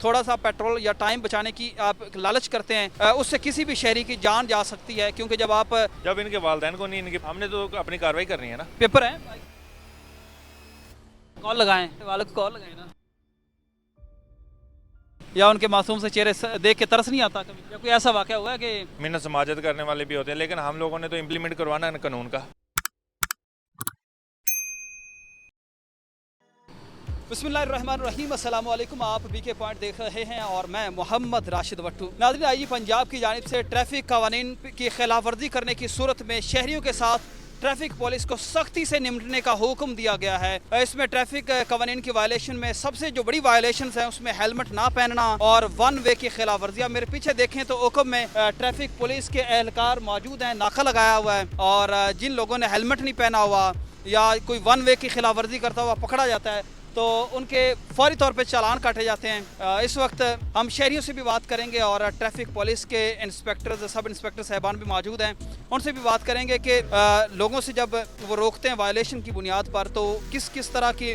थोड़ा सा पेट्रोल या टाइम बचाने की आप लालच करते हैं, उससे किसी भी शहरी की जान जा सकती है, क्योंकि जब इनके वालिदैन को नहीं, इनके हमने तो अपनी कार्रवाई करनी है ना। पेपर है, कॉल लगाएं वाले को, कॉल लगाएं ना, या उनके मासूम से चेहरे देख के तरस नहीं आता कभी? या कोई ऐसा वाक़या हुआ है कि मिन्नत समाजत करने वाले भी होते हैं, लेकिन हम लोगों ने तो इम्प्लीमेंट करवाना है कानून का। बिस्मिल्लाहिर्रहमानिर्रहीम, अस्सलाम वालेकुम। आप बीके पॉइंट देख रहे हैं और मैं मोहम्मद राशिद वट्टू। नाज़रीन, आइए पंजाब की जानिब से ट्रैफिक कवानीन की खिलाफ वर्जी करने की सूरत में शहरियों के साथ ट्रैफिक पुलिस को सख्ती से निपटने का हुक्म दिया गया है। इसमें ट्रैफिक कवानीन की वायलेशन में सबसे जो बड़ी वायलेशन है उसमें हेलमेट ना पहनना और वन वे की खिलाफ वर्जियाँ। मेरे पीछे देखें तो हुक्म में ट्रैफिक पुलिस के एहलकार मौजूद हैं, नाका लगाया हुआ है, और जिन लोगों ने हेलमेट नहीं पहना हुआ या कोई वन वे की खिलाफ वर्जी करता हुआ पकड़ा जाता है तो उनके फौरी तौर पे चालान काटे जाते हैं। इस वक्त हम शहरियों से भी बात करेंगे और ट्रैफिक पुलिस के इंस्पेक्टर, सब इंस्पेक्टर साहबान भी मौजूद हैं, उनसे भी बात करेंगे कि लोगों से जब वो रोकते हैं वायलेशन की बुनियाद पर तो किस किस तरह की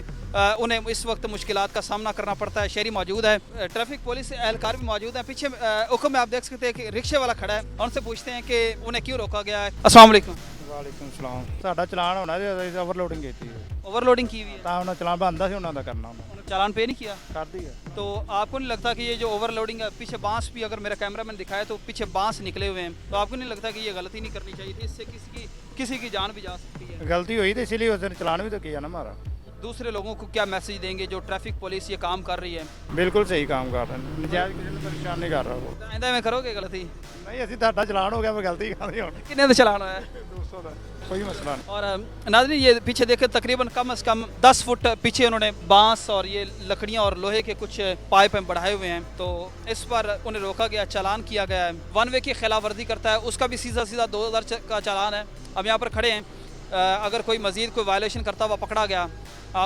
उन्हें इस वक्त मुश्किलात का सामना करना पड़ता है। शहरी मौजूद है, ट्रैफिक पुलिस एहलकार भी मौजूद हैं। पीछे हुक्म में आप देख सकते हैं कि रिक्शे वाला खड़ा है, उनसे पूछते हैं कि उन्हें क्यों रोका गया है। अस्सलाम वालेकुम। वालेकुम सलाम। साडा चलान होना जी, ओवरलोडिंग की थी, ओवरलोडिंग की हुई है, ਤਾਂ ਉਹਨਾਂ ਚਲਾਨ ਬੰਦਾ ਸੀ ਉਹਨਾਂ ਦਾ ਕਰਨਾ, उन्होंने चालान पे नहीं किया। ਕਰ ਦਿਆ। तो आपको नहीं लगता कि ये जो ओवरलोडिंग है, पीछे बांस भी अगर मेरा कैमरामैन दिखाए तो पीछे बांस निकले हुए हैं, तो आपको नहीं लगता कि ये गलती नहीं करनी चाहिए थी? इससे किसी की जान भी जा सकती है। गलती हुई तो इसीलिए उस दिन चलान भी तो किया ना हमारा। दूसरे लोगों को क्या मैसेज देंगे जो ट्रैफिक पुलिस ये काम कर रही है? बिल्कुल सही काम कर रहे हैं, नजायज किसी ਨੂੰ परेशान नहीं कर रहा वो। आइंदा में करोगे गलती? नहीं, ਅਸੀਂ ਤੁਹਾਡਾ ਚਲਾਨ ਹੋ ਗਿਆ, मैं गलती कर दी ਹੁਣ। कितने का चलान है? 200 ਦਾ कोई मसला नहीं। और नाज़रीन, ये पीछे देखे तकरीबन कम से कम 10 फुट पीछे उन्होंने बांस और ये लकड़ियाँ और लोहे के कुछ पाइप बढ़ाए हुए हैं, तो इस पर उन्हें रोका गया, चालान किया गया है। वन वे की खिलाफ वर्जी करता है उसका भी सीधा 2000 का चालान है। अब यहाँ पर खड़े हैं, अगर कोई मज़ीद कोई वायलेशन करता हुआ पकड़ा गया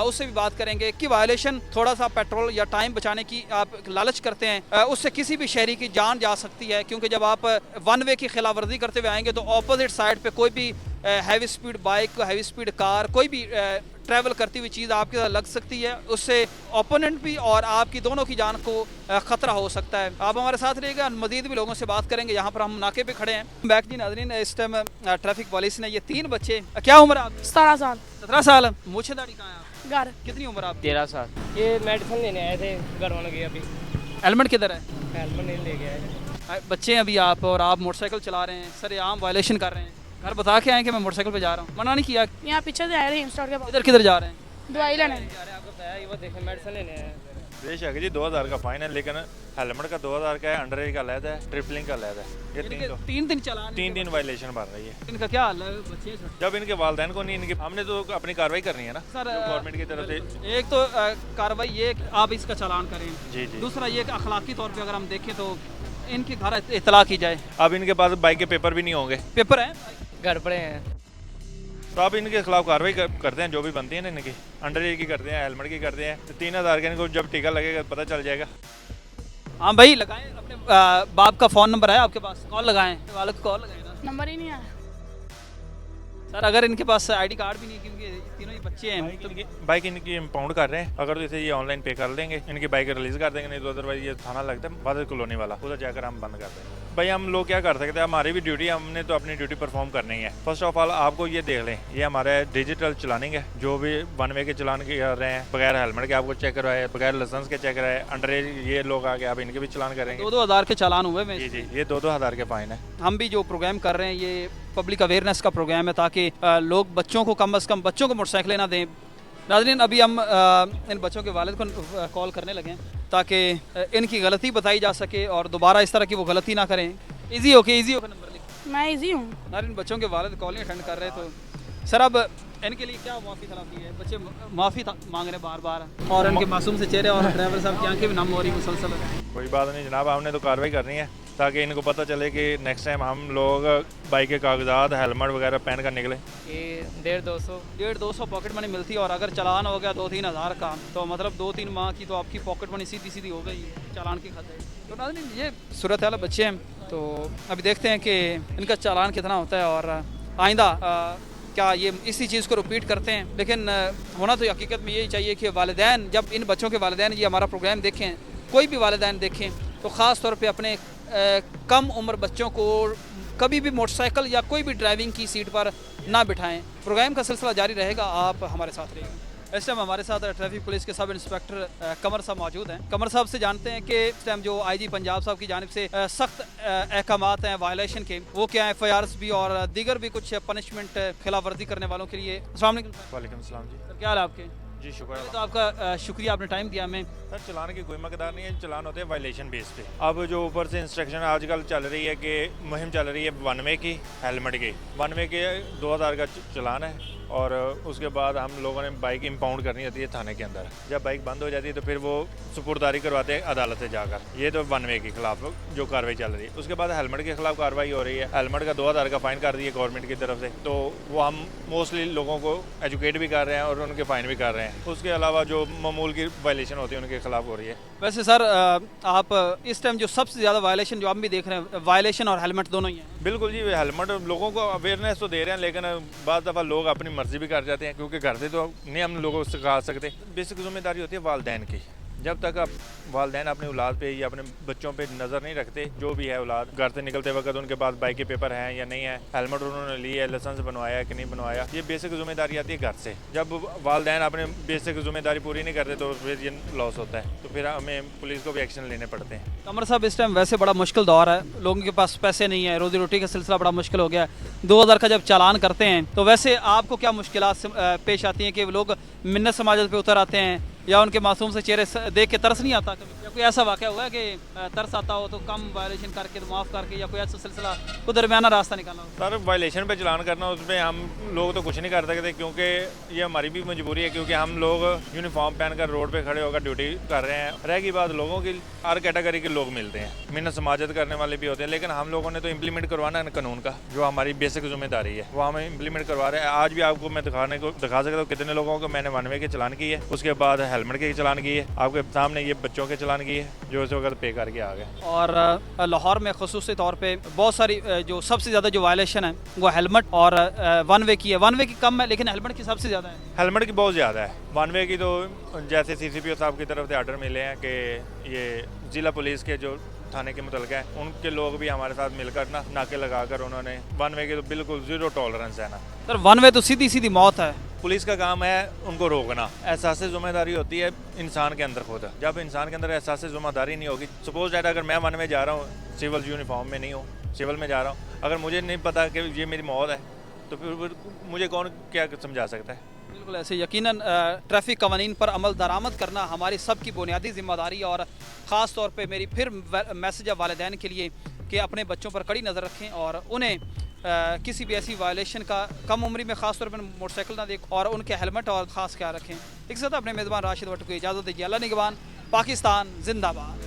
उससे भी बात करेंगे कि वायलेशन थोड़ा सा पेट्रोल या टाइम बचाने की आप लालच करते हैं, उससे किसी भी शहरी की जान जा सकती है, क्योंकि जब आप वन वे की खिलाफ वर्जी करते हुए आएंगे तो ऑपोजिट साइड पे कोई भी heavy speed bike, heavy speed car, कोई भी ट्रैवल करती हुई चीज़ आपके साथ लग सकती है, उससे ओपोनेंट भी और आपकी दोनों की जान को ख़तरा हो सकता है। आप हमारे साथ रहिएगा, मज़ीद भी लोगों से बात करेंगे। यहाँ पर हम नाके पे खड़े हैं। बैक जी, नाज़रीन, इस टाइम ट्रैफिक पुलिस ने ये 3 बच्चे, क्या उम्र है आपकी? 17 साल। 17 साल। मूछे दाढ़ी कहाँ है आप? घर। कितनी उम्र आपकी? 13 साल। ये मेडिसिन लेने आए थे, घर वालों के अभी हेलमेट किधर है? हेलमेट नहीं लेके आए। बच्चे हैं अभी आप, और आप मोटरसाइकिल चला रहे हैं, सरेआम वायलेशन कर रहे हैं। घर बता के आए कि मैं मोटरसाइकिल पे जा रहा हूँ, मना नहीं किया? यहाँ पीछे से आए रहे स्टोर के पास, इधर किधर जा रहे हैं? दवाई लेने। आपको बताया ये वो देखे मेडिसिन लेने आए। बेशक जी 2000 का फाइन है, लेकिन हेलमेट का 2000 का है, अंडर एज का अलग है, ट्रिपलिंग का अलग है। ये 3 दिन चलान, 3 दिन वायलेशन बन रही है। इनका क्या हाल है? बच्चे जब इनके वालिदैन को नहीं, इनके हमने तो अपनी कार्रवाई करनी है ना सर, गवर्नमेंट की तरफ से। एक तो कार्रवाई ये कि आप इसका चालान करें, जी जी। दूसरा ये कि अखलाकी तौर पे अगर हम देखें तो इनके घर इतला की जाए। अब इनके पास बाइक के पेपर भी नहीं होंगे, पेपर है, घर पड़े हैं, तो आप इनके खिलाफ कार्रवाई करते हैं, जो भी बनती है ना इनकी, अंडर एज की करते हैं, हेलमेट की करते हैं। तो 3000 का इनको जब टीका लगेगा पता चल जाएगा। हाँ भाई, लगाएं अपने बाप का फ़ोन नंबर है आपके पास, कॉल लगाएं, वाले को कॉल लगाएं ना नंबर ही नहीं आया। सर। अगर इनके पास आईडी कार्ड भी नहीं, क्योंकि तीनों ही बच्चे हैं, तो बाइक इनकी इम्पाउंड कर रहे हैं, अगर तो इसे ये ऑनलाइन पे कर देंगे, इनकी बाइक रिलीज कर देंगे, नहीं तो अदरवाइज ये थाना लगता है बादल कॉलोनी वाला, उधर जाकर हम बंद कर देंगे। भाई हम लोग क्या कर सकते हैं, हमारी भी ड्यूटी, हमने तो अपनी ड्यूटी परफॉर्म करनी है। फर्स्ट ऑफ ऑल आपको ये देख लें, ये हमारा डिजिटल चलानिंग है, जो भी वन वे के चलान कर रहे हैं बगैर हेलमेट के आपको चेक करवाए, बगैर लाइसेंस के चेक कराए, अंडर एज ये लोग आके आप इनके भी चलान करेंगे। 2-2 हज़ार के चालान हुए में। जी जी, ये 2-2 हज़ार के फाइन है। हम भी जो प्रोग्राम कर रहे हैं ये पब्लिक अवेयरनेस का प्रोग्राम है, ताकि लोग बच्चों को कम से कम बच्चों को मोटरसाइकिलें ना दें। नाज़रीन, अभी हम इन बच्चों के वालिद को कॉल करने लगे हैं ताकि इनकी गलती बताई जा सके और दोबारा इस तरह की वो गलती ना करें। इजी होके नंबर लिख। मैं इजी हूँ। नाज़रीन, बच्चों के वालिद कॉलिंग अटेंड कर रहे, तो सर अब इनके लिए क्या माफ़ी तलाफी है? बच्चे माफ़ी मांग रहे बार बार, और इनके मासूम से चेहरे और ड्राइवर साहब की आंखें भी नम हो रही मुसलसल। कोई बात नहीं जनाब, हमने तो कार्रवाई करनी है ताकि इनको पता चले कि नेक्स्ट टाइम हम लोग बाइक के कागजात, हेलमेट वगैरह पहन कर निकले। ये 150-200 150-200 पॉकेट मनी मिलती है, और अगर चालान हो गया 2-3 हज़ार का तो मतलब 2-3 माह की तो आपकी पॉकेट मनी सीधी हो गई चालान की खाते। तो नाज़रीन, ये सूरत हाल बच्चे हैं, तो अभी देखते हैं कि इनका चालान कितना होता है और आइंदा क्या ये इसी चीज़ को रिपीट करते हैं। लेकिन होना तो हकीकत में यही चाहिए कि वालिदैन, जब इन बच्चों के वालिदैन ये हमारा प्रोग्राम देखें, कोई भी वालिदैन देखें तो ख़ास तौर पे अपने कम उम्र बच्चों को कभी भी मोटरसाइकिल या कोई भी ड्राइविंग की सीट पर ना बिठाएं। प्रोग्राम का सिलसिला जारी रहेगा, आप हमारे साथ रहिएगा। इस टाइम हमारे साथ ट्रैफिक पुलिस के सब इंस्पेक्टर कमर साहब मौजूद हैं। कमर साहब से जानते हैं कि इस टाइम जो आईजी पंजाब साहब की जानिब से सख्त अहकामात हैं वायलेशन के, वो क्या है, FIRs भी और दीगर भी कुछ पनिशमेंट खिलाफ वर्जी करने वालों के लिए। अस्सलाम वालेकुम सर। वालेकुम सलाम जी। सर क्या हाल है आपके? जी शुक्र तो आपका शुक्रिया, आपने टाइम दिया हमें। सर चलान की कोई मकदार नहीं है, चलान होते हैं वायलेशन बेस पे। अब जो ऊपर से इंस्ट्रक्शन आजकल चल रही है कि मुहिम चल रही है 1 वे की, हेलमेट की। 1 वे के 2000 का चलान है और उसके बाद हम लोगों ने बाइक इम्पाउंड करनी होती है थाने के अंदर। जब बाइक बंद हो जाती है तो फिर वो सुपुर्दारी करवाते हैं अदालत से जाकर। ये तो 1 वे के खिलाफ जो कार्रवाई चल रही है। उसके बाद हेलमेट के खिलाफ कार्रवाई हो रही है। हेलमेट का 2000 का फ़ाइन कर दिया गवर्नमेंट की तरफ से, तो वो हम मोस्टली लोगों को एजुकेट भी कर रहे हैं और उनके फ़ाइन भी कर रहे हैं। उसके अलावा जो मामूल की वायलेशन होती है उनके खिलाफ हो रही है। वैसे सर आप इस टाइम जो सबसे ज़्यादा वायलेशन जो आप भी देख रहे हैं, वायलेशन और हेलमेट दोनों ही हैं। बिल्कुल जी, हेलमेट लोगों को अवेयरनेस तो दे रहे हैं, लेकिन बाद दफ़ा लोग अपनी मर्जी भी कर जाते हैं, क्योंकि घर से तो नहीं हम लोगों को सिखा सकते। बेसिक जिम्मेदारी होती है वालदैन की। जब तक आप वालदैन अपनी औलाद पे या अपने बच्चों पे नज़र नहीं रखते, जो भी है औलाद घर से निकलते वक्त उनके पास बाइक के पेपर हैं या नहीं है, हेलमेट उन्होंने ली है, लाइसेंस बनवाया है कि नहीं बनवाया, ये बेसिक जिम्मेदारी आती है घर से। जब वालदैन अपने बेसिक जिम्मेदारी पूरी नहीं करते तो फिर ये लॉस होता है, तो फिर हमें पुलिस को भी एक्शन लेने पड़ते हैं। कमर साहब इस टाइम वैसे बड़ा मुश्किल दौर है, लोगों के पास पैसे नहीं है, रोजी रोटी का सिलसिला बड़ा मुश्किल हो गया है। 2000 का जब चालान करते हैं तो वैसे आपको क्या मुश्किलात पेश आती हैं कि लोग मिन्नत समाजत पे उतर आते हैं या उनके मासूम से चेहरे देख के तरस नहीं आता? कभी या कोई ऐसा वाक़या हुआ है कि तरस आता हो तो कम वायलेशन करके तो माफ़ करके, या कोई ऐसा सिलसिला को दरमियाना रास्ता निकालना हो? सर वायलेशन पे चलान करना, उसमें हम लोग तो कुछ नहीं कर सकते, क्योंकि ये हमारी भी मजबूरी है, क्योंकि हम लोग यूनिफॉर्म पहनकर रोड पे खड़े होकर ड्यूटी कर रहे हैं। रहेगी बात लोगों की, हर कैटेगरी के लोग मिलते हैं, मिन्नत समाजत करने वाले भी होते हैं, लेकिन हम लोगों ने तो इम्प्लीमेंट करवाना है कानून का, जो हमारी बेसिक जिम्मेदारी है, वो हमें इम्प्लीमेंट करवा रहे हैं। आज भी आपको मैं दिखा सकता हूँ कितने लोगों को मैंने 1 वे के चलान की है, उसके बाद हेलमेट के चलान की है, आपके सामने ये बच्चों के चलान की है जो इस वक्त पे करके आ गए। और लाहौर में ख़ुसूसी तौर पे बहुत सारी जो सबसे ज़्यादा जो वायलेशन है वो हेलमेट और 1 वे की है। 1 वे की कम है लेकिन हेलमेट की सबसे ज़्यादा है। हेलमेट की बहुत ज़्यादा है। 1 वे की तो जैसे CCPO साहब की तरफ से आर्डर मिले हैं कि ये ज़िला पुलिस के जो थाने के मुतलका है उनके लोग भी हमारे साथ मिलकर ना नाके लगाकर उन्होंने 1 वे की तो बिल्कुल 0 टॉलरेंस है ना। सर 1 वे तो सीधी सीधी मौत है। पुलिस का काम है उनको रोकना। एहसास जिम्मेदारी होती है इंसान के अंदर खुद। जब इंसान के अंदर एहसास जिम्मेदारी नहीं होगी, सपोज दैट अगर मैं 1 वे जा रहा हूँ, सिविल यूनिफॉर्म में नहीं हूँ, सिविल में जा रहा हूँ, अगर मुझे नहीं पता कि ये मेरी मौत है तो फिर मुझे कौन क्या समझा सकता है? बिल्कुल ऐसे यकीनन ट्रैफिक कवानीन पर अमल दरामद करना हमारी सब की बुनियादी जिम्मेदारी है। और ख़ास तौर पे मेरी फिर मैसेज है वालिदैन के लिए कि अपने बच्चों पर कड़ी नज़र रखें और उन्हें किसी भी ऐसी वायलेशन का कम उम्री में ख़ास तौर पर मोटरसाइकिल ना दें और उनके हेलमेट और ख़ास ख्याल रखें। एक साथ अपने मेज़बान राशिद वट्टू को इजाज़त दीजिए। अल्लाह निगहबान। पाकिस्तान जिंदाबाद।